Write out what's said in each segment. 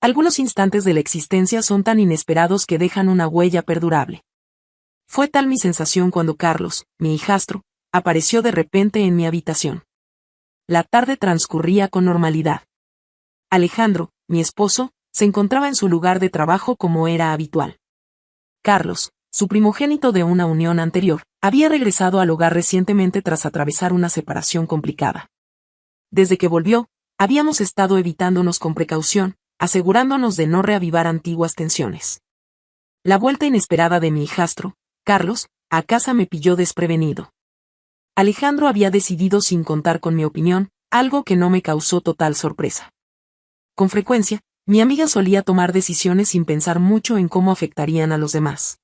Algunos instantes de la existencia son tan inesperados que dejan una huella perdurable. Fue tal mi sensación cuando Carlos, mi hijastro, apareció de repente en mi habitación. La tarde transcurría con normalidad. Alejandro, mi esposo, se encontraba en su lugar de trabajo como era habitual. Carlos, su primogénito de una unión anterior, había regresado al hogar recientemente tras atravesar una separación complicada. Desde que volvió, habíamos estado evitándonos con precaución, asegurándonos de no reavivar antiguas tensiones. La vuelta inesperada de mi hijastro, Carlos, a casa me pilló desprevenido. Alejandro había decidido sin contar con mi opinión, algo que no me causó total sorpresa. Con frecuencia, mi amiga solía tomar decisiones sin pensar mucho en cómo afectarían a los demás.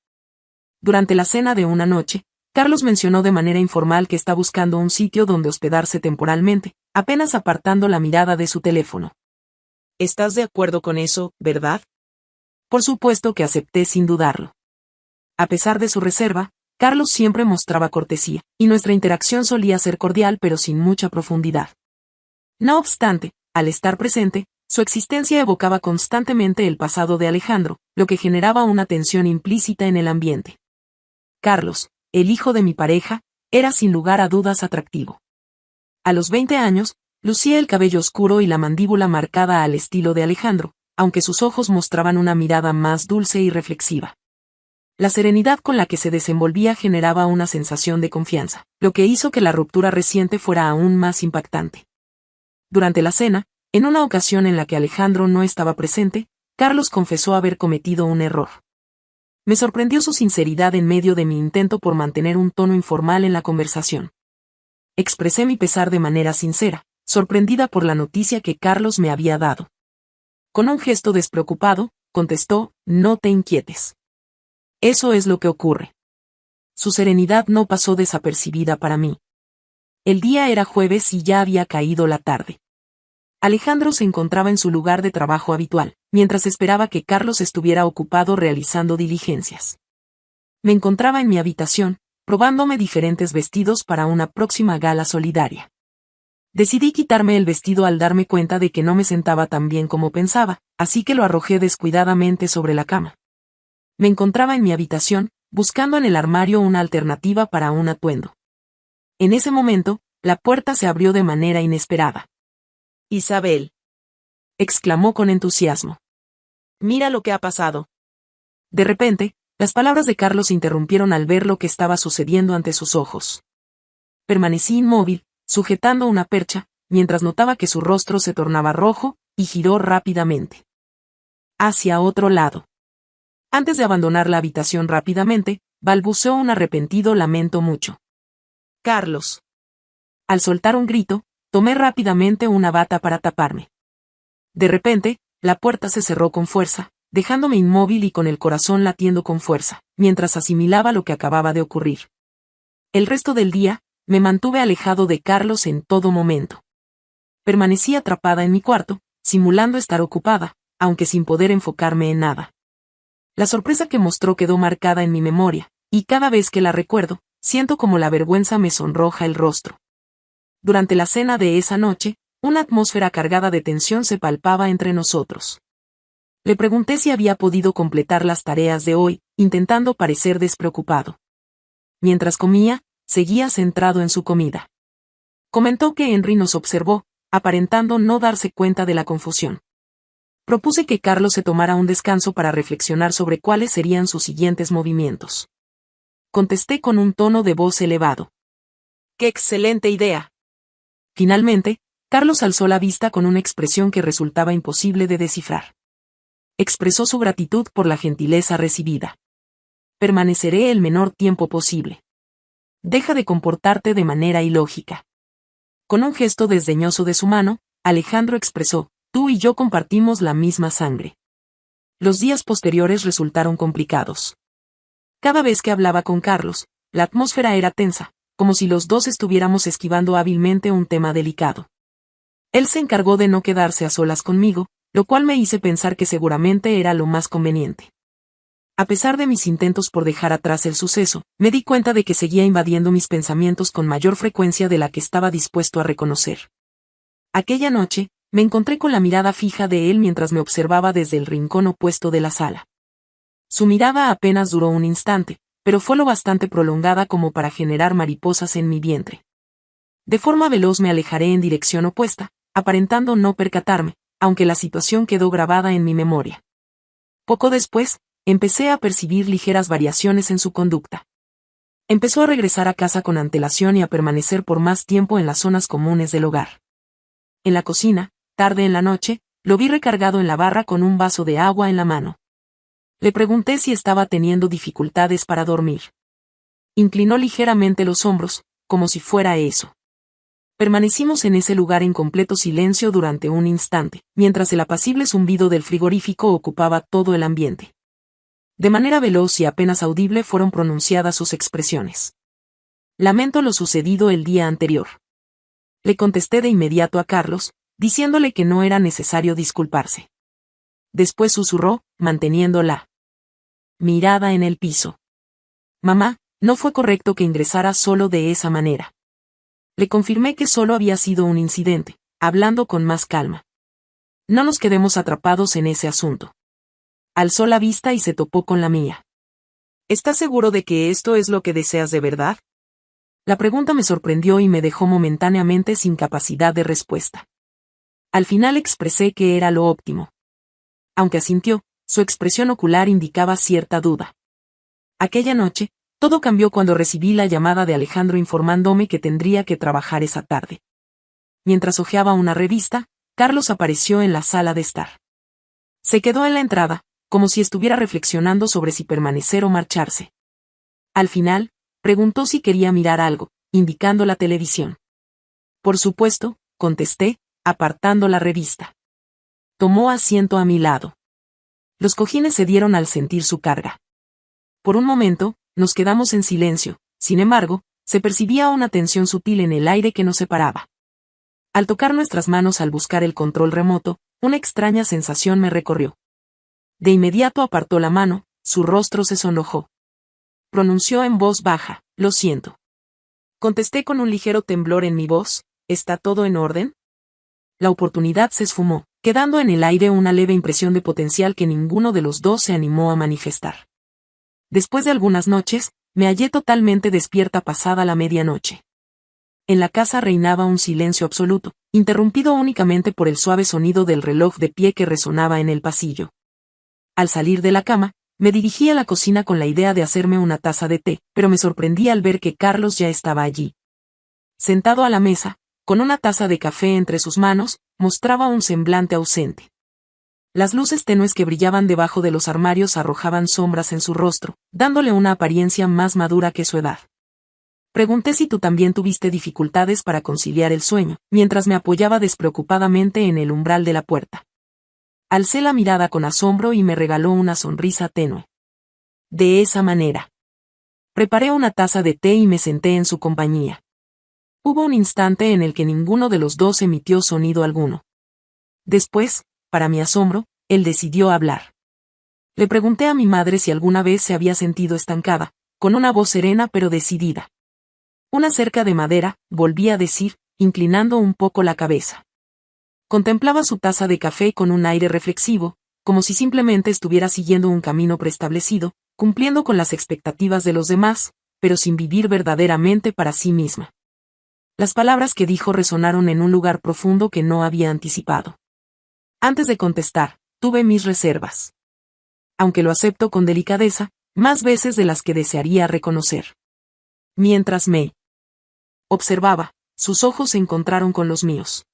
Durante la cena de una noche, Carlos mencionó de manera informal que está buscando un sitio donde hospedarse temporalmente, apenas apartando la mirada de su teléfono. ¿Estás de acuerdo con eso, verdad? Por supuesto que acepté sin dudarlo. A pesar de su reserva, Carlos siempre mostraba cortesía, y nuestra interacción solía ser cordial pero sin mucha profundidad. No obstante, al estar presente, su existencia evocaba constantemente el pasado de Alejandro, lo que generaba una tensión implícita en el ambiente. Carlos, el hijo de mi pareja, era sin lugar a dudas atractivo. A los 20 años, lucía el cabello oscuro y la mandíbula marcada al estilo de Alejandro, aunque sus ojos mostraban una mirada más dulce y reflexiva. La serenidad con la que se desenvolvía generaba una sensación de confianza, lo que hizo que la ruptura reciente fuera aún más impactante. Durante la cena, en una ocasión en la que Alejandro no estaba presente, Carlos confesó haber cometido un error. Me sorprendió su sinceridad en medio de mi intento por mantener un tono informal en la conversación. Expresé mi pesar de manera sincera, sorprendida por la noticia que Carlos me había dado. Con un gesto despreocupado, contestó: «No te inquietes. Eso es lo que ocurre». Su serenidad no pasó desapercibida para mí. El día era jueves y ya había caído la tarde. Alejandro se encontraba en su lugar de trabajo habitual, mientras esperaba que Carlos estuviera ocupado realizando diligencias. Me encontraba en mi habitación, probándome diferentes vestidos para una próxima gala solidaria. Decidí quitarme el vestido al darme cuenta de que no me sentaba tan bien como pensaba, así que lo arrojé descuidadamente sobre la cama. Me encontraba en mi habitación, buscando en el armario una alternativa para un atuendo. En ese momento, la puerta se abrió de manera inesperada. «Isabel», exclamó con entusiasmo. «Mira lo que ha pasado». De repente, las palabras de Carlos interrumpieron al ver lo que estaba sucediendo ante sus ojos. Permanecí inmóvil, sujetando una percha, mientras notaba que su rostro se tornaba rojo, y giró rápidamente hacia otro lado. Antes de abandonar la habitación rápidamente, balbuceó un arrepentido «lamento mucho». «Carlos». Al soltar un grito, tomé rápidamente una bata para taparme. De repente, la puerta se cerró con fuerza, dejándome inmóvil y con el corazón latiendo con fuerza, mientras asimilaba lo que acababa de ocurrir. El resto del día, me mantuve alejado de Carlos en todo momento. Permanecí atrapada en mi cuarto, simulando estar ocupada, aunque sin poder enfocarme en nada. La sorpresa que mostró quedó marcada en mi memoria, y cada vez que la recuerdo, siento como la vergüenza me sonroja el rostro. Durante la cena de esa noche, una atmósfera cargada de tensión se palpaba entre nosotros. Le pregunté si había podido completar las tareas de hoy, intentando parecer despreocupado. Mientras comía, seguía centrado en su comida. Comentó que Henry nos observó, aparentando no darse cuenta de la confusión. Propuse que Carlos se tomara un descanso para reflexionar sobre cuáles serían sus siguientes movimientos. Contesté con un tono de voz elevado. «¡Qué excelente idea!». Finalmente, Carlos alzó la vista con una expresión que resultaba imposible de descifrar. Expresó su gratitud por la gentileza recibida. «Permaneceré el menor tiempo posible. Deja de comportarte de manera ilógica». Con un gesto desdeñoso de su mano, Alejandro expresó: «Tú y yo compartimos la misma sangre». Los días posteriores resultaron complicados. Cada vez que hablaba con Carlos, la atmósfera era tensa, como si los dos estuviéramos esquivando hábilmente un tema delicado. Él se encargó de no quedarse a solas conmigo, lo cual me hice pensar que seguramente era lo más conveniente. A pesar de mis intentos por dejar atrás el suceso, me di cuenta de que seguía invadiendo mis pensamientos con mayor frecuencia de la que estaba dispuesto a reconocer. Aquella noche, me encontré con la mirada fija de él mientras me observaba desde el rincón opuesto de la sala. Su mirada apenas duró un instante, pero fue lo bastante prolongada como para generar mariposas en mi vientre. De forma veloz me alejaré en dirección opuesta, aparentando no percatarme, aunque la situación quedó grabada en mi memoria. Poco después, empecé a percibir ligeras variaciones en su conducta. Empezó a regresar a casa con antelación y a permanecer por más tiempo en las zonas comunes del hogar. En la cocina, tarde en la noche, lo vi recargado en la barra con un vaso de agua en la mano. Le pregunté si estaba teniendo dificultades para dormir. Inclinó ligeramente los hombros, como si fuera eso. Permanecimos en ese lugar en completo silencio durante un instante, mientras el apacible zumbido del frigorífico ocupaba todo el ambiente. De manera veloz y apenas audible fueron pronunciadas sus expresiones. Lamento lo sucedido el día anterior. Le contesté de inmediato a Carlos, diciéndole que no era necesario disculparse. Después susurró, manteniendo la mirada en el piso. Mamá, no fue correcto que ingresara solo de esa manera. Le confirmé que solo había sido un incidente, hablando con más calma. No nos quedemos atrapados en ese asunto. Alzó la vista y se topó con la mía. ¿Estás seguro de que esto es lo que deseas de verdad? La pregunta me sorprendió y me dejó momentáneamente sin capacidad de respuesta. Al final expresé que era lo óptimo. Aunque asintió, su expresión ocular indicaba cierta duda. Aquella noche, todo cambió cuando recibí la llamada de Alejandro informándome que tendría que trabajar esa tarde. Mientras hojeaba una revista, Carlos apareció en la sala de estar. Se quedó en la entrada, como si estuviera reflexionando sobre si permanecer o marcharse. Al final, preguntó si quería mirar algo, indicando la televisión. Por supuesto, contesté, apartando la revista. Tomó asiento a mi lado. Los cojines cedieron al sentir su carga. Por un momento, nos quedamos en silencio, sin embargo, se percibía una tensión sutil en el aire que nos separaba. Al tocar nuestras manos al buscar el control remoto, una extraña sensación me recorrió. De inmediato apartó la mano, su rostro se sonrojó. Pronunció en voz baja, lo siento. Contesté con un ligero temblor en mi voz, ¿está todo en orden? La oportunidad se esfumó, quedando en el aire una leve impresión de potencial que ninguno de los dos se animó a manifestar. Después de algunas noches, me hallé totalmente despierta pasada la medianoche. En la casa reinaba un silencio absoluto, interrumpido únicamente por el suave sonido del reloj de pie que resonaba en el pasillo. Al salir de la cama, me dirigí a la cocina con la idea de hacerme una taza de té, pero me sorprendí al ver que Carlos ya estaba allí. Sentado a la mesa, con una taza de café entre sus manos, mostraba un semblante ausente. Las luces tenues que brillaban debajo de los armarios arrojaban sombras en su rostro, dándole una apariencia más madura que su edad. Pregunté si tú también tuviste dificultades para conciliar el sueño, mientras me apoyaba despreocupadamente en el umbral de la puerta. Alcé la mirada con asombro y me regaló una sonrisa tenue. De esa manera. Preparé una taza de té y me senté en su compañía. Hubo un instante en el que ninguno de los dos emitió sonido alguno. Después, para mi asombro, él decidió hablar. Le pregunté a mi madre si alguna vez se había sentido estancada, con una voz serena pero decidida. Una cerca de madera, volví a decir, inclinando un poco la cabeza. Contemplaba su taza de café con un aire reflexivo, como si simplemente estuviera siguiendo un camino preestablecido, cumpliendo con las expectativas de los demás, pero sin vivir verdaderamente para sí misma. Las palabras que dijo resonaron en un lugar profundo que no había anticipado. Antes de contestar, tuve mis reservas. Aunque lo acepto con delicadeza, más veces de las que desearía reconocer. Mientras me observaba, sus ojos se encontraron con los míos.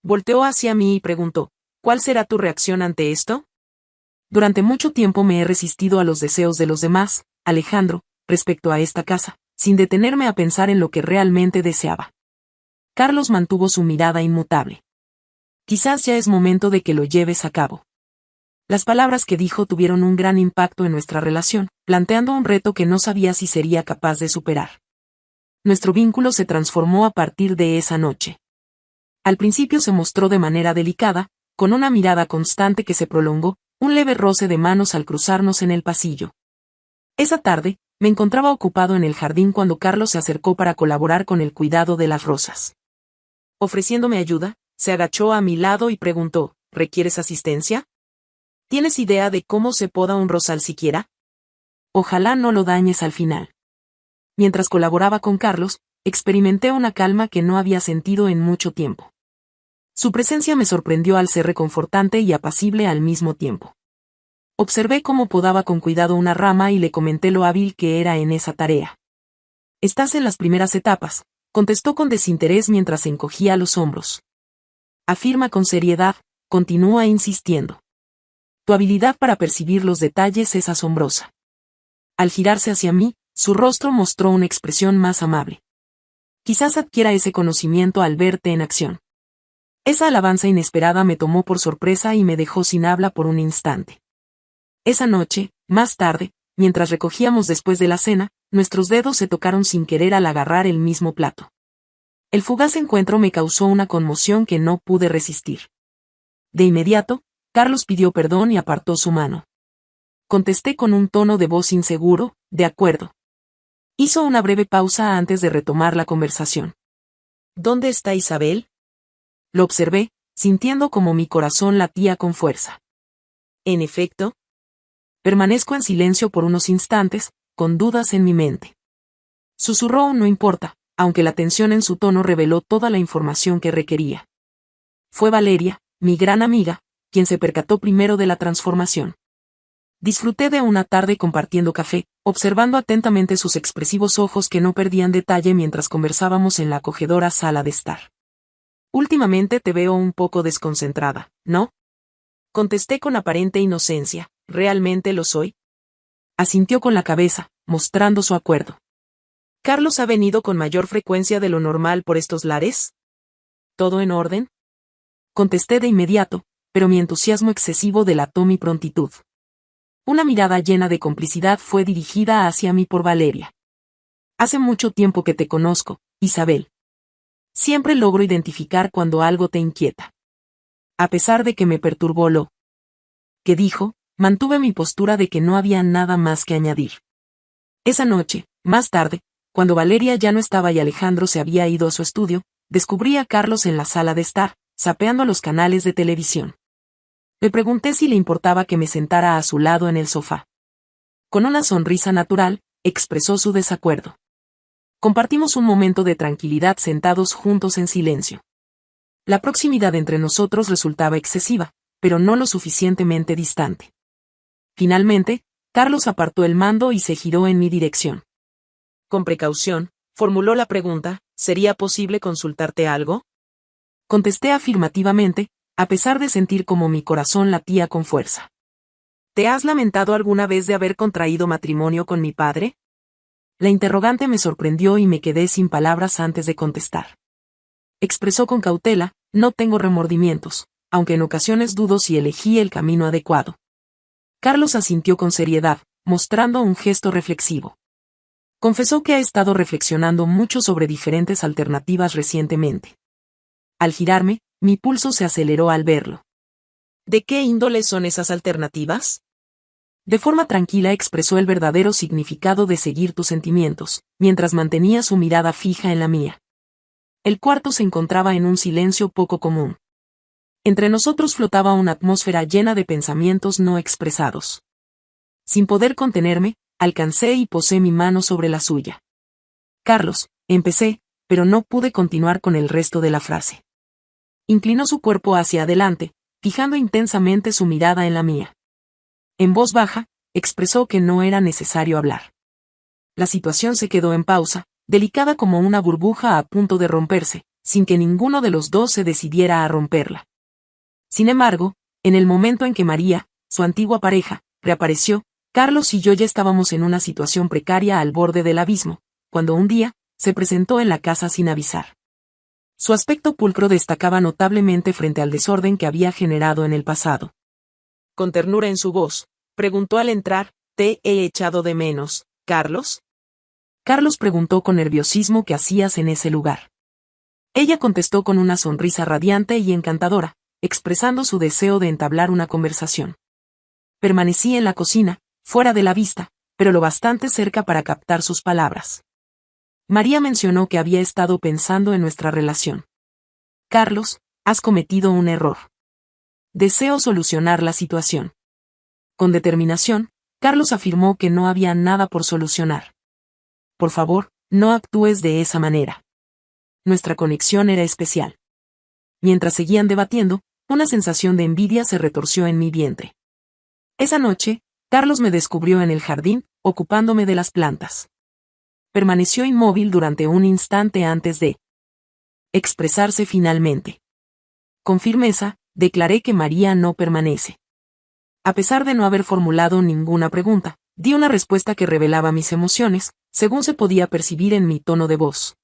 Volteó hacia mí y preguntó, ¿cuál será tu reacción ante esto? Durante mucho tiempo me he resistido a los deseos de los demás, Alejandro, respecto a esta casa, sin detenerme a pensar en lo que realmente deseaba. Carlos mantuvo su mirada inmutable. Quizás ya es momento de que lo lleves a cabo. Las palabras que dijo tuvieron un gran impacto en nuestra relación, planteando un reto que no sabía si sería capaz de superar. Nuestro vínculo se transformó a partir de esa noche. Al principio se mostró de manera delicada, con una mirada constante que se prolongó, un leve roce de manos al cruzarnos en el pasillo. Esa tarde, me encontraba ocupado en el jardín cuando Carlos se acercó para colaborar con el cuidado de las rosas. Ofreciéndome ayuda, se agachó a mi lado y preguntó, ¿requieres asistencia? ¿Tienes idea de cómo se poda un rosal siquiera? Ojalá no lo dañes al final. Mientras colaboraba con Carlos, experimenté una calma que no había sentido en mucho tiempo. Su presencia me sorprendió al ser reconfortante y apacible al mismo tiempo. Observé cómo podaba con cuidado una rama y le comenté lo hábil que era en esa tarea. Estás en las primeras etapas, contestó con desinterés mientras encogía los hombros. Afirma con seriedad, continúa insistiendo. Tu habilidad para percibir los detalles es asombrosa. Al girarse hacia mí, su rostro mostró una expresión más amable. Quizás adquiera ese conocimiento al verte en acción. Esa alabanza inesperada me tomó por sorpresa y me dejó sin habla por un instante. Esa noche, más tarde, mientras recogíamos después de la cena, nuestros dedos se tocaron sin querer al agarrar el mismo plato. El fugaz encuentro me causó una conmoción que no pude resistir. De inmediato, Carlos pidió perdón y apartó su mano. Contesté con un tono de voz inseguro, de acuerdo. Hizo una breve pausa antes de retomar la conversación. ¿Dónde está Isabel? Lo observé, sintiendo como mi corazón latía con fuerza. En efecto. Permanezco en silencio por unos instantes, con dudas en mi mente. Susurró no importa, aunque la tensión en su tono reveló toda la información que requería. Fue Valeria, mi gran amiga, quien se percató primero de la transformación. Disfruté de una tarde compartiendo café, observando atentamente sus expresivos ojos que no perdían detalle mientras conversábamos en la acogedora sala de estar. Últimamente te veo un poco desconcentrada, ¿no? Contesté con aparente inocencia, ¿realmente lo soy? Asintió con la cabeza, mostrando su acuerdo. ¿Carlos ha venido con mayor frecuencia de lo normal por estos lares? ¿Todo en orden? Contesté de inmediato, pero mi entusiasmo excesivo delató mi prontitud. Una mirada llena de complicidad fue dirigida hacia mí por Valeria. Hace mucho tiempo que te conozco, Isabel. Siempre logro identificar cuando algo te inquieta. A pesar de que me perturbó lo que dijo, mantuve mi postura de que no había nada más que añadir. Esa noche, más tarde, cuando Valeria ya no estaba y Alejandro se había ido a su estudio, descubrí a Carlos en la sala de estar, zapeando los canales de televisión. Le pregunté si le importaba que me sentara a su lado en el sofá. Con una sonrisa natural, expresó su desacuerdo. Compartimos un momento de tranquilidad sentados juntos en silencio. La proximidad entre nosotros resultaba excesiva, pero no lo suficientemente distante. Finalmente, Carlos apartó el mando y se giró en mi dirección. Con precaución, formuló la pregunta, ¿sería posible consultarte algo? Contesté afirmativamente, a pesar de sentir como mi corazón latía con fuerza. ¿Te has lamentado alguna vez de haber contraído matrimonio con mi padre? La interrogante me sorprendió y me quedé sin palabras antes de contestar. Expresó con cautela, no tengo remordimientos, aunque en ocasiones dudo si elegí el camino adecuado. Carlos asintió con seriedad, mostrando un gesto reflexivo. Confesó que ha estado reflexionando mucho sobre diferentes alternativas recientemente. Al girarme, mi pulso se aceleró al verlo. ¿De qué índole son esas alternativas? De forma tranquila expresó el verdadero significado de seguir tus sentimientos, mientras mantenía su mirada fija en la mía. El cuarto se encontraba en un silencio poco común. Entre nosotros flotaba una atmósfera llena de pensamientos no expresados. Sin poder contenerme, alcancé y posé mi mano sobre la suya. Carlos, empecé, pero no pude continuar con el resto de la frase. Inclinó su cuerpo hacia adelante, fijando intensamente su mirada en la mía. En voz baja, expresó que no era necesario hablar. La situación se quedó en pausa, delicada como una burbuja a punto de romperse, sin que ninguno de los dos se decidiera a romperla. Sin embargo, en el momento en que María, su antigua pareja, reapareció, Carlos y yo ya estábamos en una situación precaria al borde del abismo, cuando un día, se presentó en la casa sin avisar. Su aspecto pulcro destacaba notablemente frente al desorden que había generado en el pasado. Con ternura en su voz, preguntó al entrar, ¿te he echado de menos, Carlos? Carlos preguntó con nerviosismo qué hacías en ese lugar. Ella contestó con una sonrisa radiante y encantadora, expresando su deseo de entablar una conversación. Permanecí en la cocina, fuera de la vista, pero lo bastante cerca para captar sus palabras. María mencionó que había estado pensando en nuestra relación. Carlos, Has cometido un error. Deseo solucionar la situación. Con determinación, Carlos afirmó que no había nada por solucionar. Por favor, no actúes de esa manera. Nuestra conexión era especial. Mientras seguían debatiendo, una sensación de envidia se retorció en mi vientre. Esa noche, Carlos me descubrió en el jardín, ocupándome de las plantas. Permaneció inmóvil durante un instante antes de expresarse finalmente. Con firmeza, declaré que María no permanece. A pesar de no haber formulado ninguna pregunta, di una respuesta que revelaba mis emociones, según se podía percibir en mi tono de voz.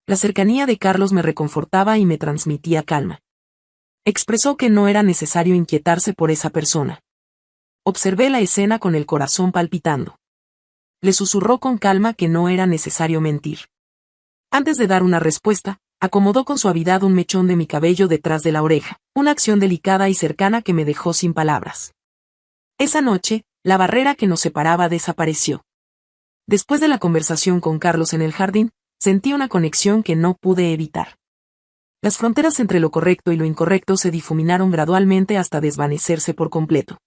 La cercanía de Carlos me reconfortaba y me transmitía calma. Expresó que no era necesario inquietarse por esa persona. Observé la escena con el corazón palpitando. Le susurró con calma que no era necesario mentir. Antes de dar una respuesta, acomodó con suavidad un mechón de mi cabello detrás de la oreja, una acción delicada y cercana que me dejó sin palabras. Esa noche, la barrera que nos separaba desapareció. Después de la conversación con Carlos en el jardín, sentí una conexión que no pude evitar. Las fronteras entre lo correcto y lo incorrecto se difuminaron gradualmente hasta desvanecerse por completo.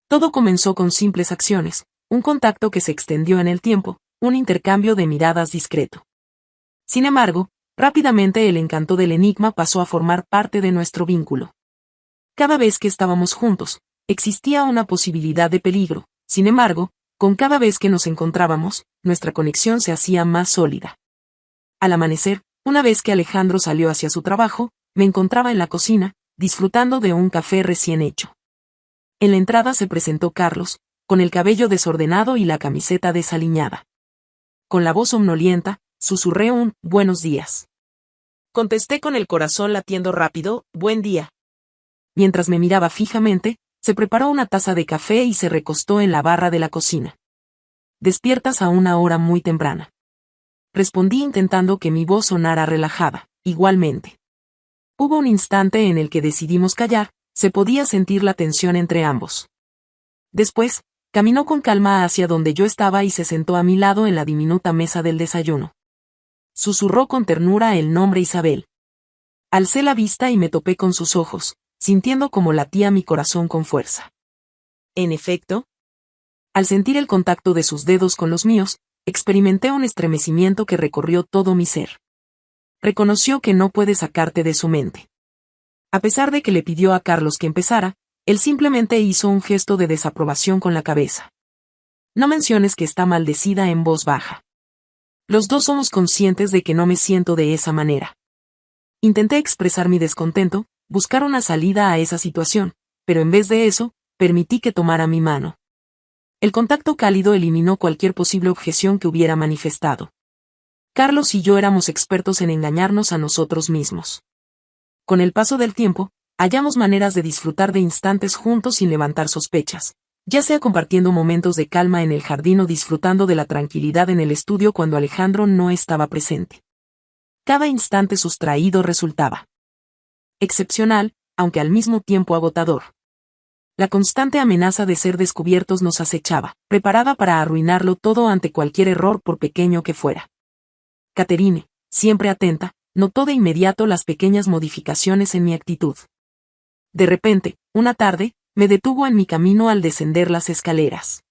Todo comenzó con simples acciones, un contacto que se extendió en el tiempo, un intercambio de miradas discreto. Sin embargo, rápidamente el encanto del enigma pasó a formar parte de nuestro vínculo. Cada vez que estábamos juntos, existía una posibilidad de peligro, sin embargo, con cada vez que nos encontrábamos, nuestra conexión se hacía más sólida. Al amanecer, una vez que Alejandro salió hacia su trabajo, me encontraba en la cocina, disfrutando de un café recién hecho. En la entrada se presentó Carlos, con el cabello desordenado y la camiseta desaliñada. Con la voz somnolienta, susurré un «buenos días». Contesté con el corazón latiendo rápido, «buen día». Mientras me miraba fijamente, se preparó una taza de café y se recostó en la barra de la cocina. «¿Despiertas a una hora muy temprana?», respondí intentando que mi voz sonara relajada, igualmente. Hubo un instante en el que decidimos callar, se podía sentir la tensión entre ambos. Después, caminó con calma hacia donde yo estaba y se sentó a mi lado en la diminuta mesa del desayuno. Susurró con ternura el nombre Isabel. Alcé la vista y me topé con sus ojos, sintiendo como latía mi corazón con fuerza. En efecto, al sentir el contacto de sus dedos con los míos, experimenté un estremecimiento que recorrió todo mi ser. Reconoció que no puede sacarte de su mente. A pesar de que le pidió a Carlos que empezara, él simplemente hizo un gesto de desaprobación con la cabeza. No menciones que está maldecida en voz baja. Los dos somos conscientes de que no me siento de esa manera. Intenté expresar mi descontento, buscar una salida a esa situación, pero en vez de eso, permití que tomara mi mano. El contacto cálido eliminó cualquier posible objeción que hubiera manifestado. Carlos y yo éramos expertos en engañarnos a nosotros mismos. Con el paso del tiempo, hallamos maneras de disfrutar de instantes juntos sin levantar sospechas, ya sea compartiendo momentos de calma en el jardín o disfrutando de la tranquilidad en el estudio cuando Alejandro no estaba presente. Cada instante sustraído resultaba excepcional, aunque al mismo tiempo agotador. La constante amenaza de ser descubiertos nos acechaba, preparada para arruinarlo todo ante cualquier error por pequeño que fuera. Catherine, siempre atenta, notó de inmediato las pequeñas modificaciones en mi actitud. De repente, una tarde, me detuvo en mi camino al descender las escaleras.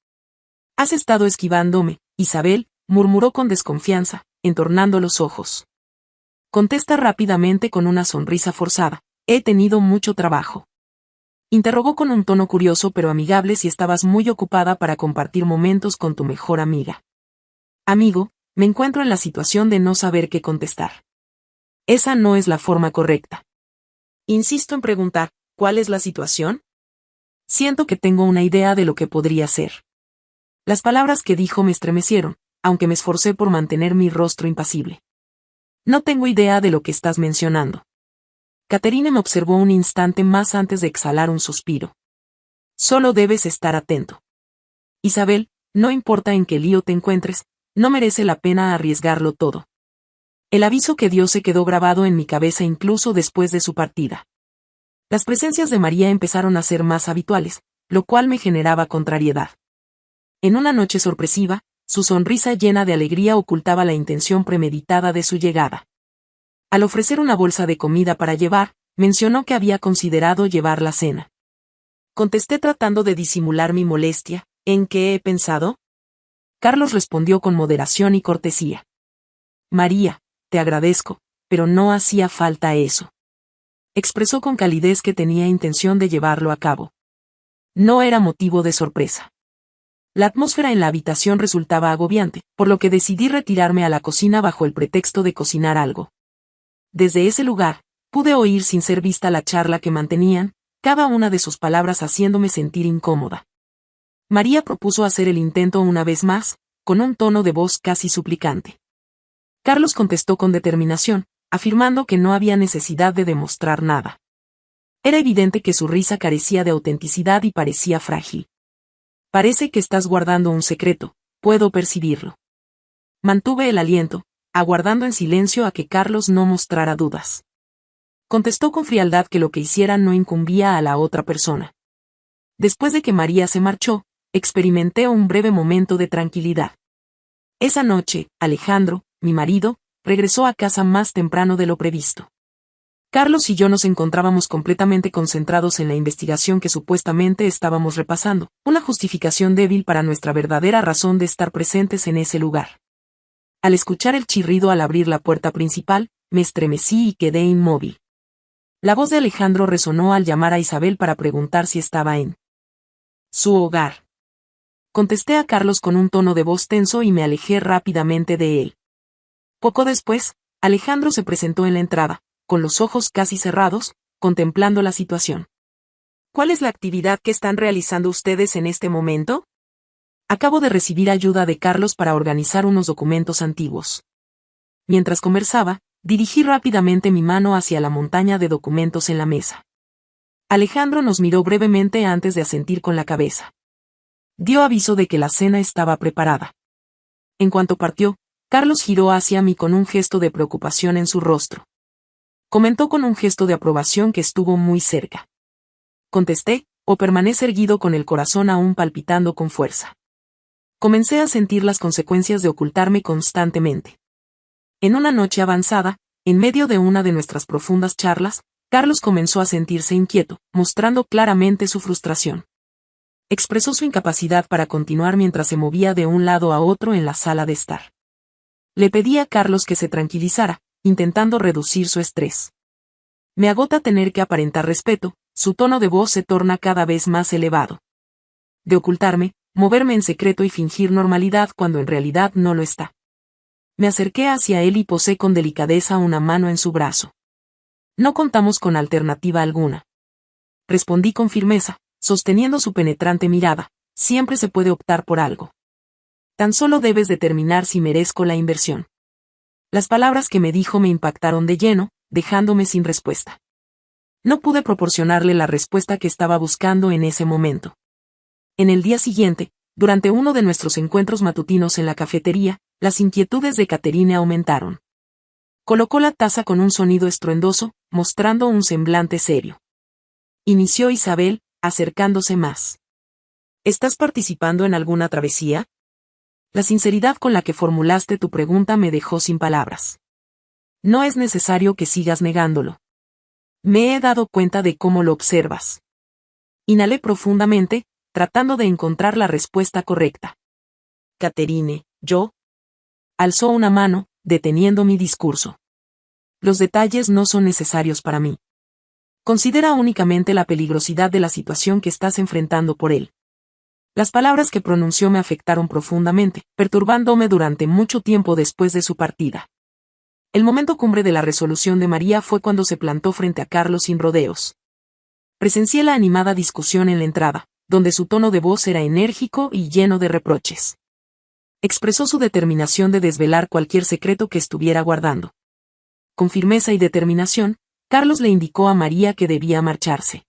«Has estado esquivándome, Isabel», murmuró con desconfianza, entornando los ojos. Contesta rápidamente con una sonrisa forzada, «He tenido mucho trabajo». Interrogó con un tono curioso pero amigable si estabas muy ocupada para compartir momentos con tu mejor amiga. Amigo, me encuentro en la situación de no saber qué contestar. Esa no es la forma correcta. Insisto en preguntar, ¿cuál es la situación? Siento que tengo una idea de lo que podría ser. Las palabras que dijo me estremecieron, aunque me esforcé por mantener mi rostro impasible. No tengo idea de lo que estás mencionando. Catherine me observó un instante más antes de exhalar un suspiro. Solo debes estar atento. Isabel, no importa en qué lío te encuentres, no merece la pena arriesgarlo todo. El aviso que dio se quedó grabado en mi cabeza incluso después de su partida. Las presencias de María empezaron a ser más habituales, lo cual me generaba contrariedad. En una noche sorpresiva, su sonrisa llena de alegría ocultaba la intención premeditada de su llegada. Al ofrecer una bolsa de comida para llevar, mencionó que había considerado llevar la cena. Contesté tratando de disimular mi molestia. ¿En qué he pensado? Carlos respondió con moderación y cortesía. María, te agradezco, pero no hacía falta eso. Expresó con calidez que tenía intención de llevarlo a cabo. No era motivo de sorpresa. La atmósfera en la habitación resultaba agobiante, por lo que decidí retirarme a la cocina bajo el pretexto de cocinar algo. Desde ese lugar, pude oír sin ser vista la charla que mantenían, cada una de sus palabras haciéndome sentir incómoda. María propuso hacer el intento una vez más, con un tono de voz casi suplicante. Carlos contestó con determinación, afirmando que no había necesidad de demostrar nada. Era evidente que su risa carecía de autenticidad y parecía frágil. Parece que estás guardando un secreto, puedo percibirlo. Mantuve el aliento, aguardando en silencio a que Carlos no mostrara dudas. Contestó con frialdad que lo que hiciera no incumbía a la otra persona. Después de que María se marchó, experimenté un breve momento de tranquilidad. Esa noche, Alejandro, mi marido, regresó a casa más temprano de lo previsto. Carlos y yo nos encontrábamos completamente concentrados en la investigación que supuestamente estábamos repasando, una justificación débil para nuestra verdadera razón de estar presentes en ese lugar. Al escuchar el chirrido al abrir la puerta principal, me estremecí y quedé inmóvil. La voz de Alejandro resonó al llamar a Isabel para preguntar si estaba en su hogar. Contesté a Carlos con un tono de voz tenso y me alejé rápidamente de él. Poco después, Alejandro se presentó en la entrada, con los ojos casi cerrados, contemplando la situación. ¿Cuál es la actividad que están realizando ustedes en este momento? Acabo de recibir ayuda de Carlos para organizar unos documentos antiguos. Mientras conversaba, dirigí rápidamente mi mano hacia la montaña de documentos en la mesa. Alejandro nos miró brevemente antes de asentir con la cabeza. Dio aviso de que la cena estaba preparada. En cuanto partió, Carlos giró hacia mí con un gesto de preocupación en su rostro. Comentó con un gesto de aprobación que estuvo muy cerca. Contesté, o permanece erguido con el corazón aún palpitando con fuerza. Comencé a sentir las consecuencias de ocultarme constantemente. En una noche avanzada, en medio de una de nuestras profundas charlas, Carlos comenzó a sentirse inquieto, mostrando claramente su frustración. Expresó su incapacidad para continuar mientras se movía de un lado a otro en la sala de estar. Le pedí a Carlos que se tranquilizara, intentando reducir su estrés. Me agota tener que aparentar respeto, su tono de voz se torna cada vez más elevado. De ocultarme, moverme en secreto y fingir normalidad cuando en realidad no lo está. Me acerqué hacia él y posé con delicadeza una mano en su brazo. No contamos con alternativa alguna. Respondí con firmeza, sosteniendo su penetrante mirada, siempre se puede optar por algo. Tan solo debes determinar si merezco la inversión. Las palabras que me dijo me impactaron de lleno, dejándome sin respuesta. No pude proporcionarle la respuesta que estaba buscando en ese momento. En el día siguiente, durante uno de nuestros encuentros matutinos en la cafetería, las inquietudes de Caterine aumentaron. Colocó la taza con un sonido estruendoso, mostrando un semblante serio. Inició Isabel, acercándose más. ¿Estás participando en alguna travesía? La sinceridad con la que formulaste tu pregunta me dejó sin palabras. No es necesario que sigas negándolo. Me he dado cuenta de cómo lo observas. Inhalé profundamente, tratando de encontrar la respuesta correcta. Caterine, ¿yo? Alzó una mano, deteniendo mi discurso. Los detalles no son necesarios para mí. Considera únicamente la peligrosidad de la situación que estás enfrentando por él. Las palabras que pronunció me afectaron profundamente, perturbándome durante mucho tiempo después de su partida. El momento cumbre de la resolución de María fue cuando se plantó frente a Carlos sin rodeos. Presencié la animada discusión en la entrada, donde su tono de voz era enérgico y lleno de reproches. Expresó su determinación de desvelar cualquier secreto que estuviera guardando. Con firmeza y determinación, Carlos le indicó a María que debía marcharse.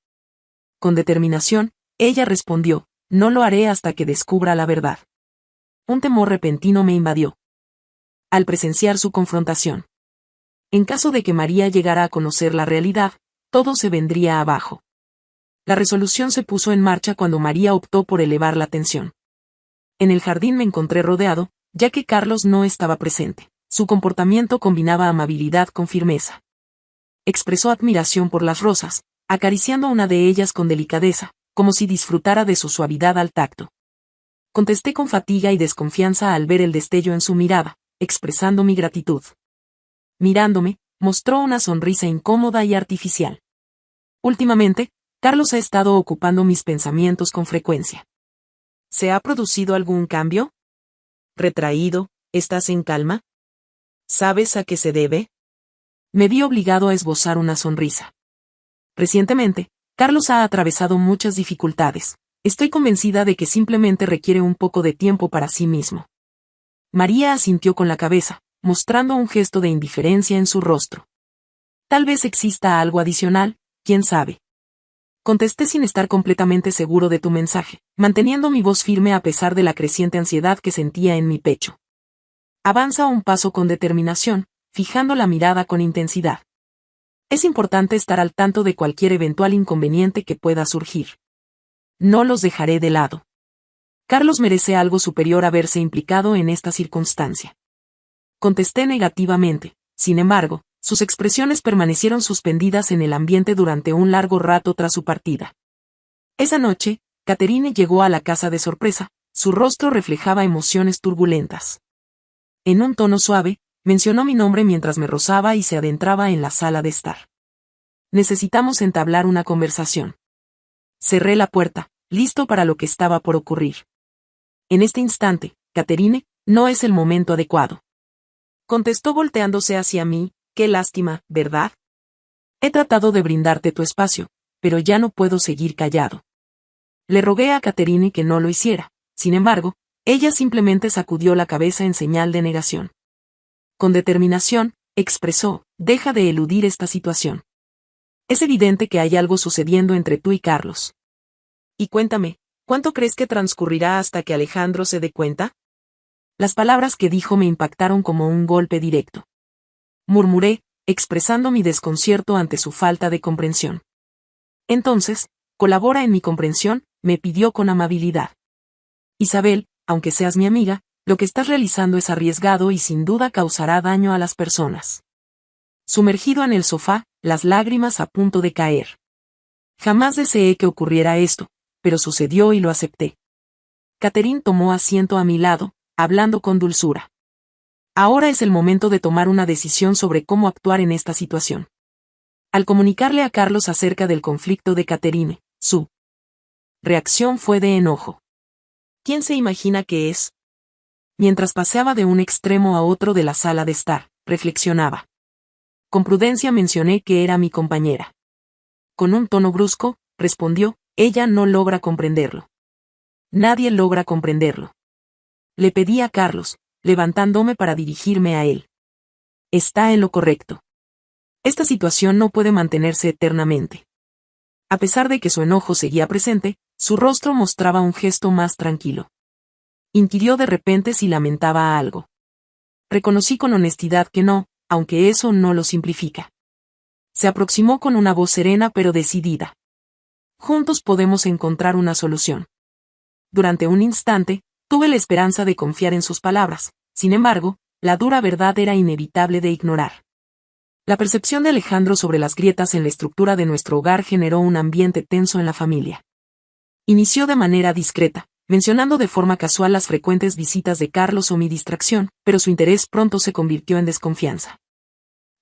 Con determinación, ella respondió, no lo haré hasta que descubra la verdad. Un temor repentino me invadió. Al presenciar su confrontación. En caso de que María llegara a conocer la realidad, todo se vendría abajo. La resolución se puso en marcha cuando María optó por elevar la tensión. En el jardín me encontré rodeado, ya que Carlos no estaba presente. Su comportamiento combinaba amabilidad con firmeza. expresó admiración por las rosas, acariciando una de ellas con delicadeza, como si disfrutara de su suavidad al tacto. Contesté con fatiga y desconfianza al ver el destello en su mirada, expresando mi gratitud. Mirándome, mostró una sonrisa incómoda y artificial. Últimamente, Carlos ha estado ocupando mis pensamientos con frecuencia. ¿Se ha producido algún cambio? ¿Retraído? ¿Estás en calma? ¿Sabes a qué se debe? Me vi obligado a esbozar una sonrisa. Recientemente, Carlos ha atravesado muchas dificultades. Estoy convencida de que simplemente requiere un poco de tiempo para sí mismo. María asintió con la cabeza, mostrando un gesto de indiferencia en su rostro. Tal vez exista algo adicional, quién sabe. Contesté sin estar completamente seguro de tu mensaje, manteniendo mi voz firme a pesar de la creciente ansiedad que sentía en mi pecho. Avanza un paso con determinación, fijando la mirada con intensidad. Es importante estar al tanto de cualquier eventual inconveniente que pueda surgir. No los dejaré de lado. Carlos merece algo superior a verse implicado en esta circunstancia. Contesté negativamente, sin embargo, sus expresiones permanecieron suspendidas en el ambiente durante un largo rato tras su partida. Esa noche, Catherine llegó a la casa de sorpresa, su rostro reflejaba emociones turbulentas. En un tono suave, mencionó mi nombre mientras me rozaba y se adentraba en la sala de estar. Necesitamos entablar una conversación. Cerré la puerta, listo para lo que estaba por ocurrir. En este instante, Catherine, no es el momento adecuado. Contestó volteándose hacia mí, qué lástima, ¿verdad? He tratado de brindarte tu espacio, pero ya no puedo seguir callado. Le rogué a Catherine que no lo hiciera, sin embargo, ella simplemente sacudió la cabeza en señal de negación. Con determinación, expresó, deja de eludir esta situación. Es evidente que hay algo sucediendo entre tú y Carlos. Y cuéntame, ¿cuánto crees que transcurrirá hasta que Alejandro se dé cuenta? Las palabras que dijo me impactaron como un golpe directo. Murmuré, expresando mi desconcierto ante su falta de comprensión. Entonces, colabora en mi comprensión, me pidió con amabilidad. Isabel, aunque seas mi amiga, lo que estás realizando es arriesgado y sin duda causará daño a las personas. Sumergido en el sofá, las lágrimas a punto de caer. Jamás deseé que ocurriera esto, pero sucedió y lo acepté. Catherine tomó asiento a mi lado, hablando con dulzura. Ahora es el momento de tomar una decisión sobre cómo actuar en esta situación. Al comunicarle a Carlos acerca del conflicto de Catherine, su reacción fue de enojo. ¿Quién se imagina que es? Mientras paseaba de un extremo a otro de la sala de estar, reflexionaba. Con prudencia mencioné que era mi compañera. Con un tono brusco, respondió, ella no logra comprenderlo. Nadie logra comprenderlo. Le pedí a Carlos, levantándome para dirigirme a él. Está en lo correcto. Esta situación no puede mantenerse eternamente. A pesar de que su enojo seguía presente, su rostro mostraba un gesto más tranquilo. Inquirió de repente si lamentaba algo. Reconocí con honestidad que no, aunque eso no lo simplifica. Se aproximó con una voz serena pero decidida. Juntos podemos encontrar una solución. Durante un instante, tuve la esperanza de confiar en sus palabras, sin embargo, la dura verdad era inevitable de ignorar. La percepción de Alejandro sobre las grietas en la estructura de nuestro hogar generó un ambiente tenso en la familia. Inició de manera discreta, mencionando de forma casual las frecuentes visitas de Carlos o mi distracción, pero su interés pronto se convirtió en desconfianza.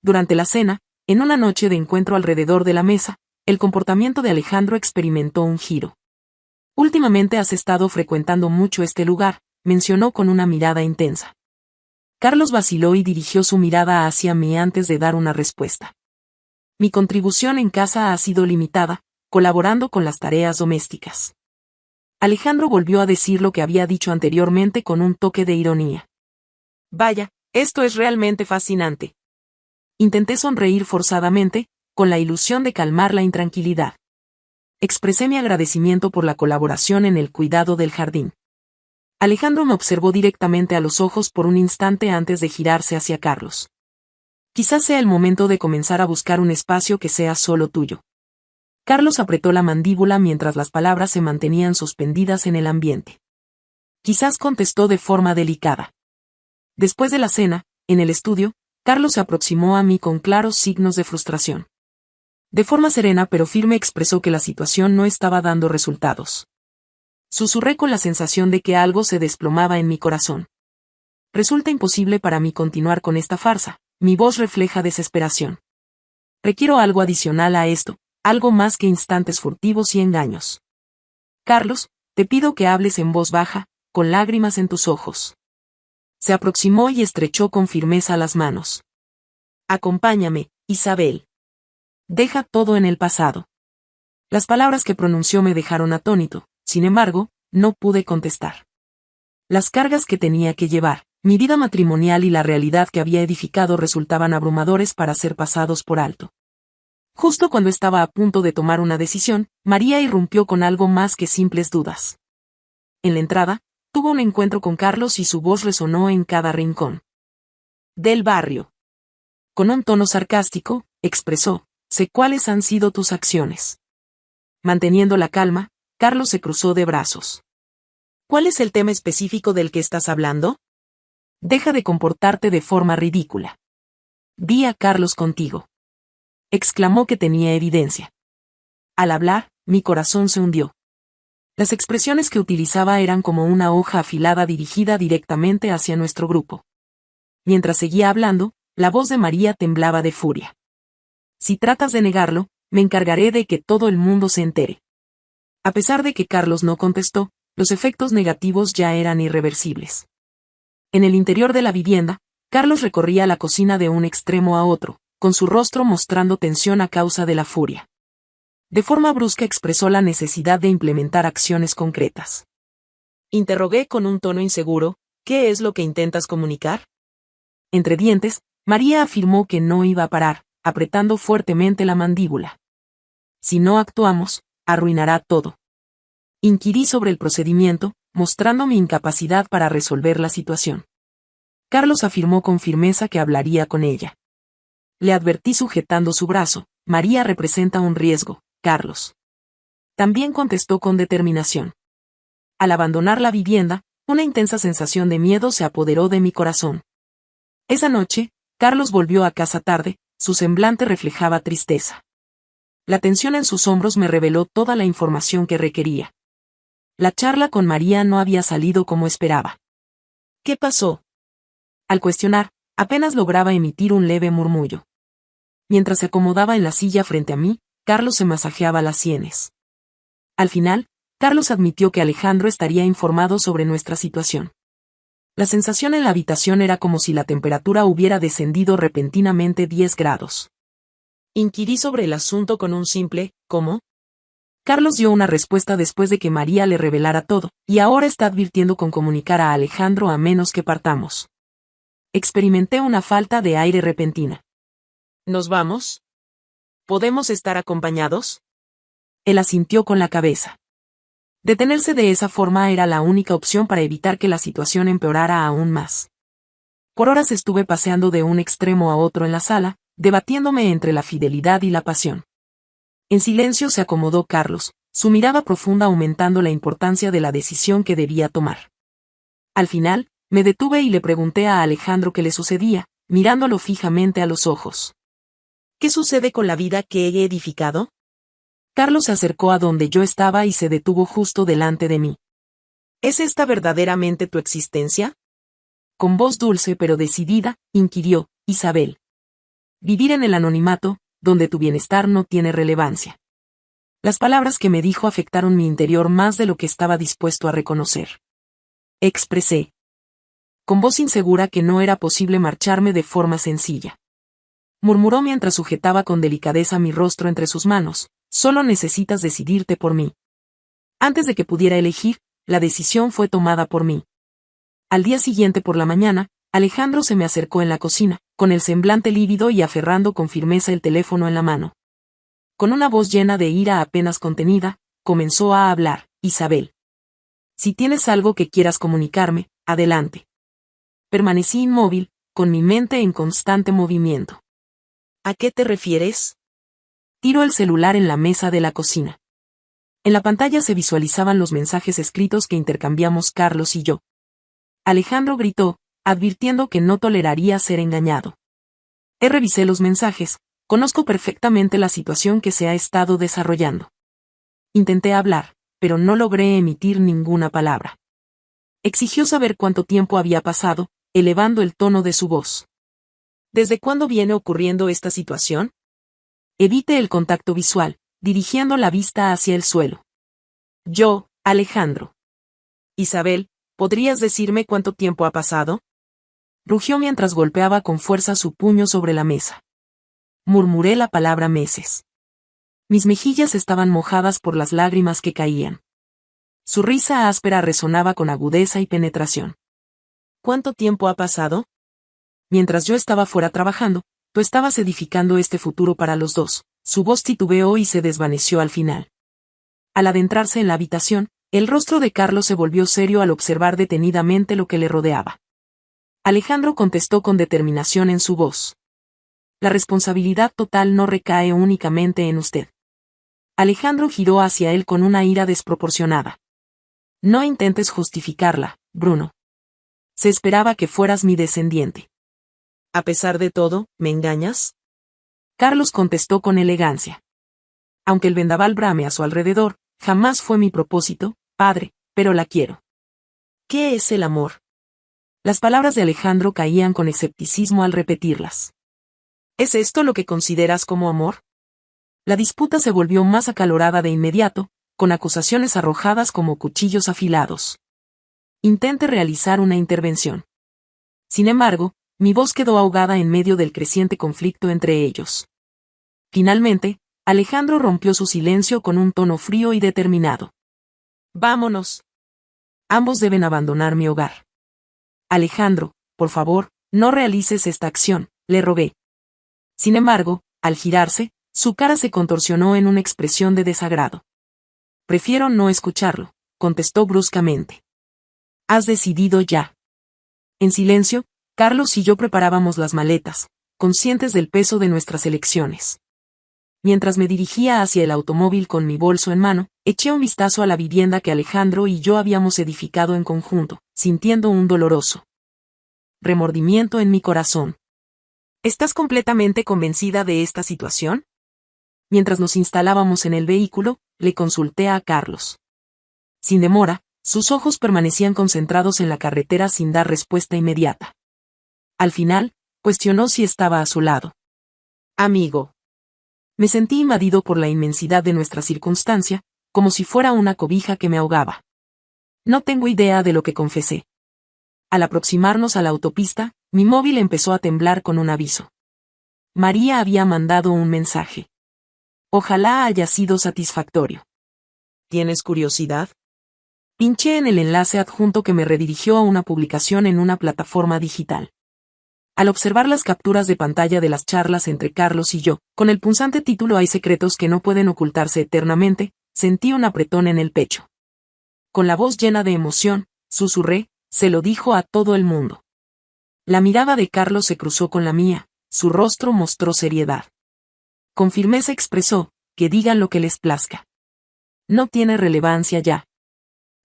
Durante la cena, en una noche de encuentro alrededor de la mesa, el comportamiento de Alejandro experimentó un giro. Últimamente has estado frecuentando mucho este lugar, mencionó con una mirada intensa. Carlos vaciló y dirigió su mirada hacia mí antes de dar una respuesta. Mi contribución en casa ha sido limitada, colaborando con las tareas domésticas. Alejandro volvió a decir lo que había dicho anteriormente con un toque de ironía. Vaya, esto es realmente fascinante. Intenté sonreír forzadamente, con la ilusión de calmar la intranquilidad. Expresé mi agradecimiento por la colaboración en el cuidado del jardín. Alejandro me observó directamente a los ojos por un instante antes de girarse hacia Carlos. Quizás sea el momento de comenzar a buscar un espacio que sea solo tuyo. Carlos apretó la mandíbula mientras las palabras se mantenían suspendidas en el ambiente. Quizás contestó de forma delicada. Después de la cena, en el estudio, Carlos se aproximó a mí con claros signos de frustración. De forma serena pero firme expresó que la situación no estaba dando resultados. Susurré con la sensación de que algo se desplomaba en mi corazón. Resulta imposible para mí continuar con esta farsa, mi voz refleja desesperación. Requiero algo adicional a esto, algo más que instantes furtivos y engaños. Carlos, te pido que hables en voz baja, con lágrimas en tus ojos. Se aproximó y estrechó con firmeza las manos. Acompáñame, Isabel. Deja todo en el pasado. Las palabras que pronunció me dejaron atónito, sin embargo, no pude contestar. Las cargas que tenía que llevar, mi vida matrimonial y la realidad que había edificado resultaban abrumadores para ser pasados por alto. Justo cuando estaba a punto de tomar una decisión, María irrumpió con algo más que simples dudas. En la entrada, tuvo un encuentro con Carlos y su voz resonó en cada rincón del barrio. Con un tono sarcástico, expresó, sé cuáles han sido tus acciones. Manteniendo la calma, Carlos se cruzó de brazos. ¿Cuál es el tema específico del que estás hablando? Deja de comportarte de forma ridícula. Vi a Carlos contigo. Exclamó que tenía evidencia. Al hablar, mi corazón se hundió. Las expresiones que utilizaba eran como una hoja afilada dirigida directamente hacia nuestro grupo. Mientras seguía hablando, la voz de María temblaba de furia. Si tratas de negarlo, me encargaré de que todo el mundo se entere. A pesar de que Carlos no contestó, los efectos negativos ya eran irreversibles. En el interior de la vivienda, Carlos recorría la cocina de un extremo a otro, con su rostro mostrando tensión a causa de la furia. De forma brusca expresó la necesidad de implementar acciones concretas. Interrogué con un tono inseguro, ¿qué es lo que intentas comunicar? Entre dientes, María afirmó que no iba a parar, apretando fuertemente la mandíbula. Si no actuamos, arruinará todo. Inquirí sobre el procedimiento, mostrando mi incapacidad para resolver la situación. Carlos afirmó con firmeza que hablaría con ella. Le advertí sujetando su brazo, María representa un riesgo, Carlos. También contestó con determinación. Al abandonar la vivienda, una intensa sensación de miedo se apoderó de mi corazón. Esa noche, Carlos volvió a casa tarde, su semblante reflejaba tristeza. La tensión en sus hombros me reveló toda la información que requería. La charla con María no había salido como esperaba. ¿Qué pasó? Al cuestionar, apenas lograba emitir un leve murmullo. Mientras se acomodaba en la silla frente a mí, Carlos se masajeaba las sienes. Al final, Carlos admitió que Alejandro estaría informado sobre nuestra situación. La sensación en la habitación era como si la temperatura hubiera descendido repentinamente 10 grados. Inquirí sobre el asunto con un simple, ¿cómo? Carlos dio una respuesta después de que María le revelara todo, y ahora está advirtiendo con comunicar a Alejandro a menos que partamos. Experimenté una falta de aire repentina. ¿Nos vamos? ¿Podemos estar acompañados? Él asintió con la cabeza. Detenerse de esa forma era la única opción para evitar que la situación empeorara aún más. Por horas estuve paseando de un extremo a otro en la sala, debatiéndome entre la fidelidad y la pasión. En silencio se acomodó Carlos, su mirada profunda aumentando la importancia de la decisión que debía tomar. Al final, me detuve y le pregunté a Alejandro qué le sucedía, mirándolo fijamente a los ojos. ¿Qué sucede con la vida que he edificado? Carlos se acercó a donde yo estaba y se detuvo justo delante de mí. ¿Es esta verdaderamente tu existencia? Con voz dulce pero decidida, inquirió, Isabel. Vivir en el anonimato, donde tu bienestar no tiene relevancia. Las palabras que me dijo afectaron mi interior más de lo que estaba dispuesto a reconocer. Expresé. Con voz insegura que no era posible marcharme de forma sencilla. Murmuró mientras sujetaba con delicadeza mi rostro entre sus manos, solo necesitas decidirte por mí. Antes de que pudiera elegir, la decisión fue tomada por mí. Al día siguiente por la mañana, Alejandro se me acercó en la cocina, con el semblante lívido y aferrando con firmeza el teléfono en la mano. Con una voz llena de ira apenas contenida, comenzó a hablar, Isabel. Si tienes algo que quieras comunicarme, adelante. Permanecí inmóvil, con mi mente en constante movimiento. ¿A qué te refieres? Tiró el celular en la mesa de la cocina. En la pantalla se visualizaban los mensajes escritos que intercambiamos Carlos y yo. Alejandro gritó, advirtiendo que no toleraría ser engañado. Revisé los mensajes, conozco perfectamente la situación que se ha estado desarrollando. Intenté hablar, pero no logré emitir ninguna palabra. Exigió saber cuánto tiempo había pasado, elevando el tono de su voz. ¿Desde cuándo viene ocurriendo esta situación? Evite el contacto visual, dirigiendo la vista hacia el suelo. Yo, Alejandro. Isabel, ¿podrías decirme cuánto tiempo ha pasado? Rugió mientras golpeaba con fuerza su puño sobre la mesa. Murmuré la palabra meses. Mis mejillas estaban mojadas por las lágrimas que caían. Su risa áspera resonaba con agudeza y penetración. ¿Cuánto tiempo ha pasado? Mientras yo estaba fuera trabajando, tú estabas edificando este futuro para los dos. Su voz titubeó y se desvaneció al final. Al adentrarse en la habitación, el rostro de Carlos se volvió serio al observar detenidamente lo que le rodeaba. Alejandro contestó con determinación en su voz. La responsabilidad total no recae únicamente en usted. Alejandro giró hacia él con una ira desproporcionada. No intentes justificarla, Bruno. Se esperaba que fueras mi descendiente. A pesar de todo, ¿me engañas? Carlos contestó con elegancia. Aunque el vendaval brame a su alrededor, jamás fue mi propósito, padre, pero la quiero. ¿Qué es el amor? Las palabras de Alejandro caían con escepticismo al repetirlas. ¿Es esto lo que consideras como amor? La disputa se volvió más acalorada de inmediato, con acusaciones arrojadas como cuchillos afilados. Intenté realizar una intervención. Sin embargo, mi voz quedó ahogada en medio del creciente conflicto entre ellos. Finalmente, Alejandro rompió su silencio con un tono frío y determinado. Vámonos. Ambos deben abandonar mi hogar. Alejandro, por favor, no realices esta acción, le rogué. Sin embargo, al girarse, su cara se contorsionó en una expresión de desagrado. Prefiero no escucharlo, contestó bruscamente. ¿Has decidido ya? En silencio, Carlos y yo preparábamos las maletas, conscientes del peso de nuestras elecciones. Mientras me dirigía hacia el automóvil con mi bolso en mano, eché un vistazo a la vivienda que Alejandro y yo habíamos edificado en conjunto, sintiendo un doloroso remordimiento en mi corazón. ¿Estás completamente convencida de esta situación? Mientras nos instalábamos en el vehículo, le consulté a Carlos. Sin demora, sus ojos permanecían concentrados en la carretera sin dar respuesta inmediata. Al final, cuestionó si estaba a su lado. Amigo. Me sentí invadido por la inmensidad de nuestra circunstancia, como si fuera una cobija que me ahogaba. No tengo idea de lo que confesé. Al aproximarnos a la autopista, mi móvil empezó a temblar con un aviso. María había mandado un mensaje. Ojalá haya sido satisfactorio. ¿Tienes curiosidad? Pinché en el enlace adjunto que me redirigió a una publicación en una plataforma digital. Al observar las capturas de pantalla de las charlas entre Carlos y yo, con el punzante título Hay secretos que no pueden ocultarse eternamente, sentí un apretón en el pecho. Con la voz llena de emoción, susurré, se lo dijo a todo el mundo. La mirada de Carlos se cruzó con la mía, su rostro mostró seriedad. Con firmeza expresó, que digan lo que les plazca. No tiene relevancia ya.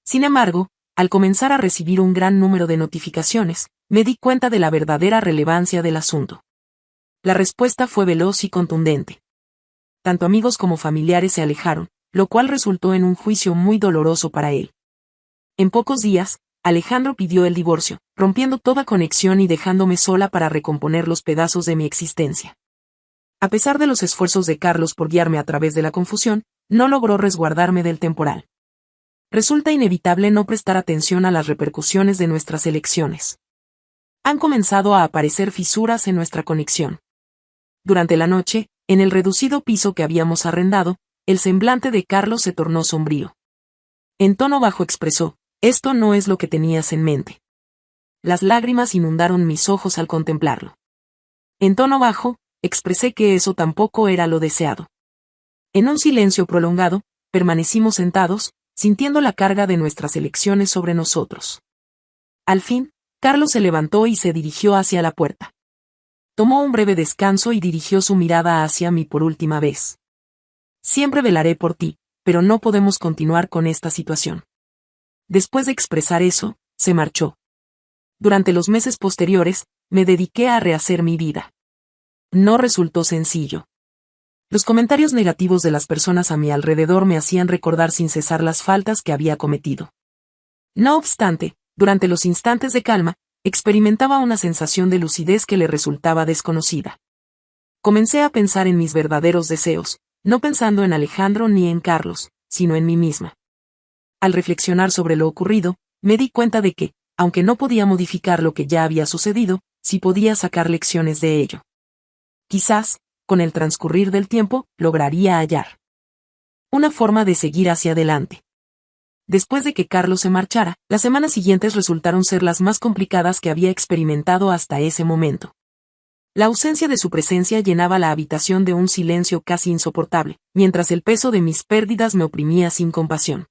Sin embargo, al comenzar a recibir un gran número de notificaciones, me di cuenta de la verdadera relevancia del asunto. La respuesta fue veloz y contundente. Tanto amigos como familiares se alejaron, lo cual resultó en un juicio muy doloroso para él. En pocos días, Alejandro pidió el divorcio, rompiendo toda conexión y dejándome sola para recomponer los pedazos de mi existencia. A pesar de los esfuerzos de Carlos por guiarme a través de la confusión, no logró resguardarme del temporal. Resulta inevitable no prestar atención a las repercusiones de nuestras elecciones. Han comenzado a aparecer fisuras en nuestra conexión. Durante la noche, en el reducido piso que habíamos arrendado, el semblante de Carlos se tornó sombrío. En tono bajo expresó, esto no es lo que tenías en mente. Las lágrimas inundaron mis ojos al contemplarlo. En tono bajo, expresé que eso tampoco era lo deseado. En un silencio prolongado, permanecimos sentados, sintiendo la carga de nuestras elecciones sobre nosotros. Al fin, Carlos se levantó y se dirigió hacia la puerta. Tomó un breve descanso y dirigió su mirada hacia mí por última vez. Siempre velaré por ti, pero no podemos continuar con esta situación. Después de expresar eso, se marchó. Durante los meses posteriores, me dediqué a rehacer mi vida. No resultó sencillo. Los comentarios negativos de las personas a mi alrededor me hacían recordar sin cesar las faltas que había cometido. No obstante, durante los instantes de calma, experimentaba una sensación de lucidez que le resultaba desconocida. Comencé a pensar en mis verdaderos deseos, no pensando en Alejandro ni en Carlos, sino en mí misma. Al reflexionar sobre lo ocurrido, me di cuenta de que, aunque no podía modificar lo que ya había sucedido, sí podía sacar lecciones de ello. Quizás, con el transcurrir del tiempo, lograría hallar una forma de seguir hacia adelante. Después de que Carlos se marchara, las semanas siguientes resultaron ser las más complicadas que había experimentado hasta ese momento. La ausencia de su presencia llenaba la habitación de un silencio casi insoportable, mientras el peso de mis pérdidas me oprimía sin compasión.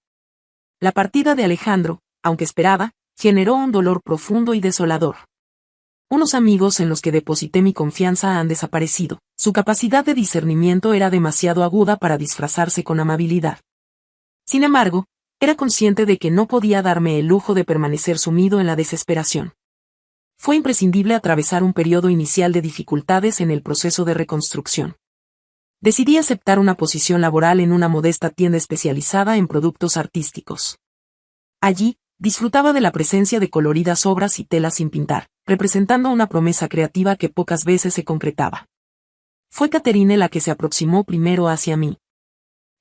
La partida de Alejandro, aunque esperada, generó un dolor profundo y desolador. Unos amigos en los que deposité mi confianza han desaparecido. Su capacidad de discernimiento era demasiado aguda para disfrazarse con amabilidad. Sin embargo, era consciente de que no podía darme el lujo de permanecer sumido en la desesperación. Fue imprescindible atravesar un periodo inicial de dificultades en el proceso de reconstrucción. Decidí aceptar una posición laboral en una modesta tienda especializada en productos artísticos. Allí, disfrutaba de la presencia de coloridas obras y telas sin pintar, representando una promesa creativa que pocas veces se concretaba. Fue Catherine la que se aproximó primero hacia mí.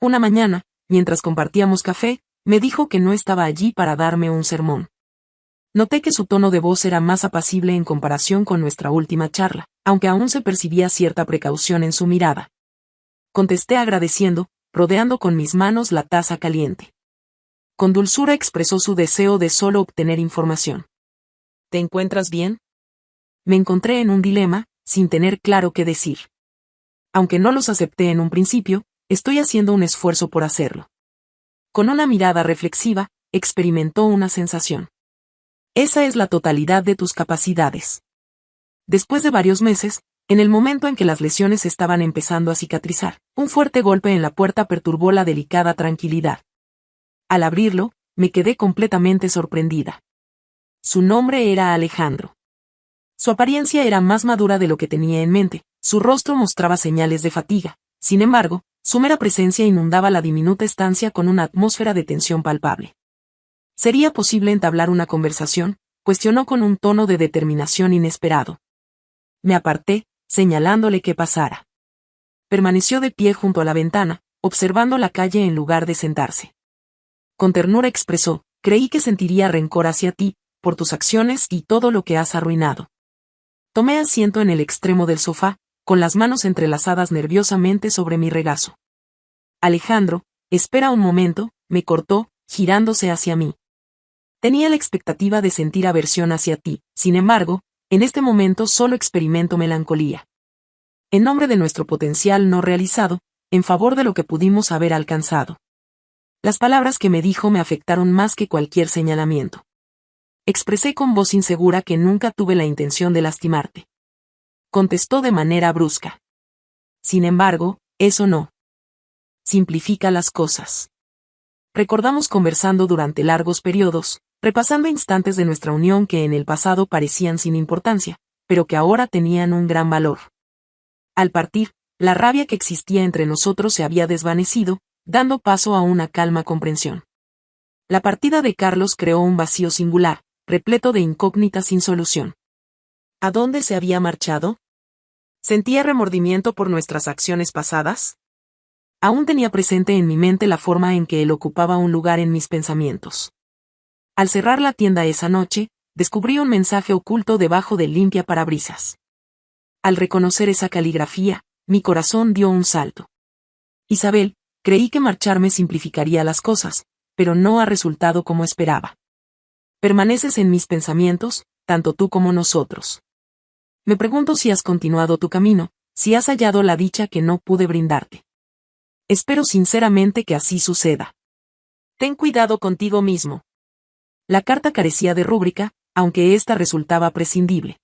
Una mañana, mientras compartíamos café, me dijo que no estaba allí para darme un sermón. Noté que su tono de voz era más apacible en comparación con nuestra última charla, aunque aún se percibía cierta precaución en su mirada. Contesté agradeciendo, rodeando con mis manos la taza caliente. Con dulzura expresó su deseo de solo obtener información. ¿Te encuentras bien? Me encontré en un dilema, sin tener claro qué decir. Aunque no los acepté en un principio, estoy haciendo un esfuerzo por hacerlo. Con una mirada reflexiva, experimentó una sensación. Esa es la totalidad de tus capacidades. Después de varios meses, en el momento en que las lesiones estaban empezando a cicatrizar, un fuerte golpe en la puerta perturbó la delicada tranquilidad. Al abrirlo, me quedé completamente sorprendida. Su nombre era Alejandro. Su apariencia era más madura de lo que tenía en mente, su rostro mostraba señales de fatiga, sin embargo, su mera presencia inundaba la diminuta estancia con una atmósfera de tensión palpable. ¿Sería posible entablar una conversación?, cuestionó con un tono de determinación inesperado. Me aparté, señalándole que pasara. Permaneció de pie junto a la ventana, observando la calle en lugar de sentarse. Con ternura expresó, creí que sentiría rencor hacia ti, por tus acciones y todo lo que has arruinado. Tomé asiento en el extremo del sofá, con las manos entrelazadas nerviosamente sobre mi regazo. Alejandro, espera un momento, me cortó, girándose hacia mí. Tenía la expectativa de sentir aversión hacia ti, sin embargo, en este momento solo experimento melancolía. En nombre de nuestro potencial no realizado, en favor de lo que pudimos haber alcanzado. Las palabras que me dijo me afectaron más que cualquier señalamiento. Expresé con voz insegura que nunca tuve la intención de lastimarte. Contestó de manera brusca. Sin embargo, eso no simplifica las cosas. Recordamos conversando durante largos periodos, repasando instantes de nuestra unión que en el pasado parecían sin importancia, pero que ahora tenían un gran valor. Al partir, la rabia que existía entre nosotros se había desvanecido, dando paso a una calma comprensión. La partida de Carlos creó un vacío singular, repleto de incógnitas sin solución. ¿A dónde se había marchado? ¿Sentía remordimiento por nuestras acciones pasadas? Aún tenía presente en mi mente la forma en que él ocupaba un lugar en mis pensamientos. Al cerrar la tienda esa noche, descubrí un mensaje oculto debajo del limpia parabrisas. Al reconocer esa caligrafía, mi corazón dio un salto. Isabel, creí que marcharme simplificaría las cosas, pero no ha resultado como esperaba. Permaneces en mis pensamientos, tanto tú como nosotros. Me pregunto si has continuado tu camino, si has hallado la dicha que no pude brindarte. Espero sinceramente que así suceda. Ten cuidado contigo mismo. La carta carecía de rúbrica, aunque ésta resultaba prescindible.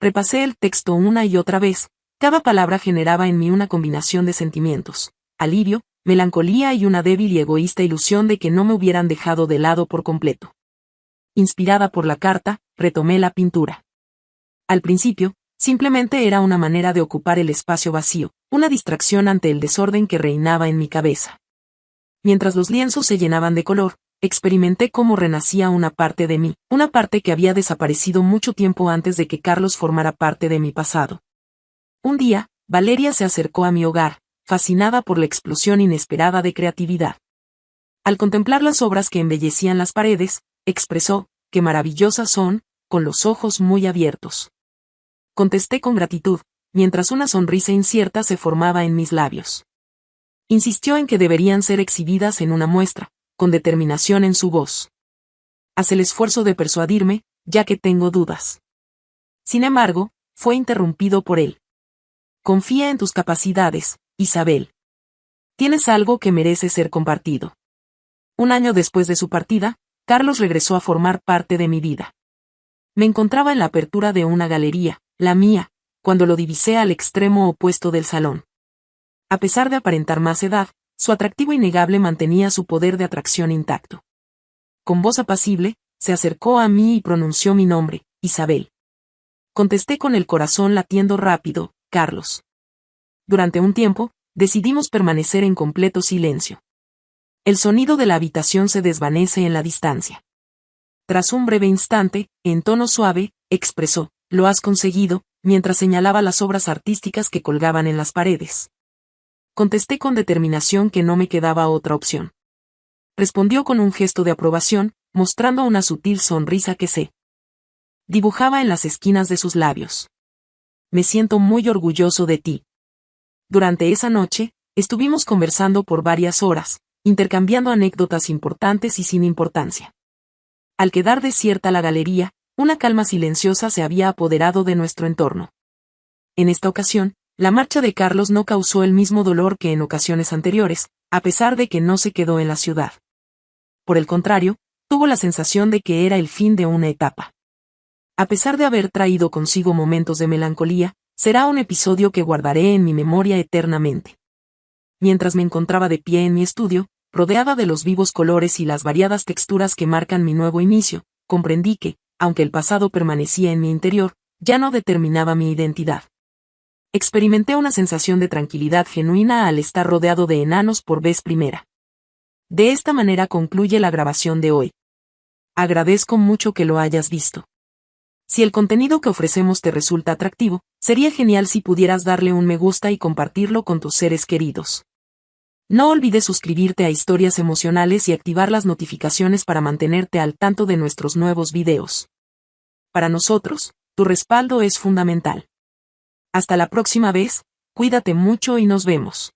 Repasé el texto una y otra vez, cada palabra generaba en mí una combinación de sentimientos, alivio, melancolía y una débil y egoísta ilusión de que no me hubieran dejado de lado por completo. Inspirada por la carta, retomé la pintura. Al principio, simplemente era una manera de ocupar el espacio vacío, una distracción ante el desorden que reinaba en mi cabeza. Mientras los lienzos se llenaban de color, experimenté cómo renacía una parte de mí, una parte que había desaparecido mucho tiempo antes de que Carlos formara parte de mi pasado. Un día, Valeria se acercó a mi hogar, fascinada por la explosión inesperada de creatividad. Al contemplar las obras que embellecían las paredes, expresó, «¡Qué maravillosas son!», con los ojos muy abiertos. Contesté con gratitud, mientras una sonrisa incierta se formaba en mis labios. Insistió en que deberían ser exhibidas en una muestra, con determinación en su voz. Haz el esfuerzo de persuadirme, ya que tengo dudas. Sin embargo, fue interrumpido por él. Confía en tus capacidades, Isabel. Tienes algo que merece ser compartido. Un año después de su partida, Carlos regresó a formar parte de mi vida. Me encontraba en la apertura de una galería, la mía, cuando lo divisé al extremo opuesto del salón. A pesar de aparentar más edad, su atractivo innegable mantenía su poder de atracción intacto. Con voz apacible, se acercó a mí y pronunció mi nombre, Isabel. Contesté con el corazón latiendo rápido, Carlos. Durante un tiempo, decidimos permanecer en completo silencio. El sonido de la habitación se desvanece en la distancia. Tras un breve instante, en tono suave, expresó, «Lo has conseguido», mientras señalaba las obras artísticas que colgaban en las paredes. Contesté con determinación que no me quedaba otra opción. Respondió con un gesto de aprobación, mostrando una sutil sonrisa que se dibujaba en las esquinas de sus labios. Me siento muy orgulloso de ti. Durante esa noche, estuvimos conversando por varias horas, intercambiando anécdotas importantes y sin importancia. Al quedar desierta la galería, una calma silenciosa se había apoderado de nuestro entorno. En esta ocasión, la marcha de Carlos no causó el mismo dolor que en ocasiones anteriores, a pesar de que no se quedó en la ciudad. Por el contrario, tuvo la sensación de que era el fin de una etapa. A pesar de haber traído consigo momentos de melancolía, será un episodio que guardaré en mi memoria eternamente. Mientras me encontraba de pie en mi estudio, rodeada de los vivos colores y las variadas texturas que marcan mi nuevo inicio, comprendí que, aunque el pasado permanecía en mi interior, ya no determinaba mi identidad. Experimenté una sensación de tranquilidad genuina al estar rodeado de enanos por vez primera. De esta manera concluye la grabación de hoy. Agradezco mucho que lo hayas visto. Si el contenido que ofrecemos te resulta atractivo, sería genial si pudieras darle un me gusta y compartirlo con tus seres queridos. No olvides suscribirte a Historias Emocionales y activar las notificaciones para mantenerte al tanto de nuestros nuevos videos. Para nosotros, tu respaldo es fundamental. Hasta la próxima vez, cuídate mucho y nos vemos.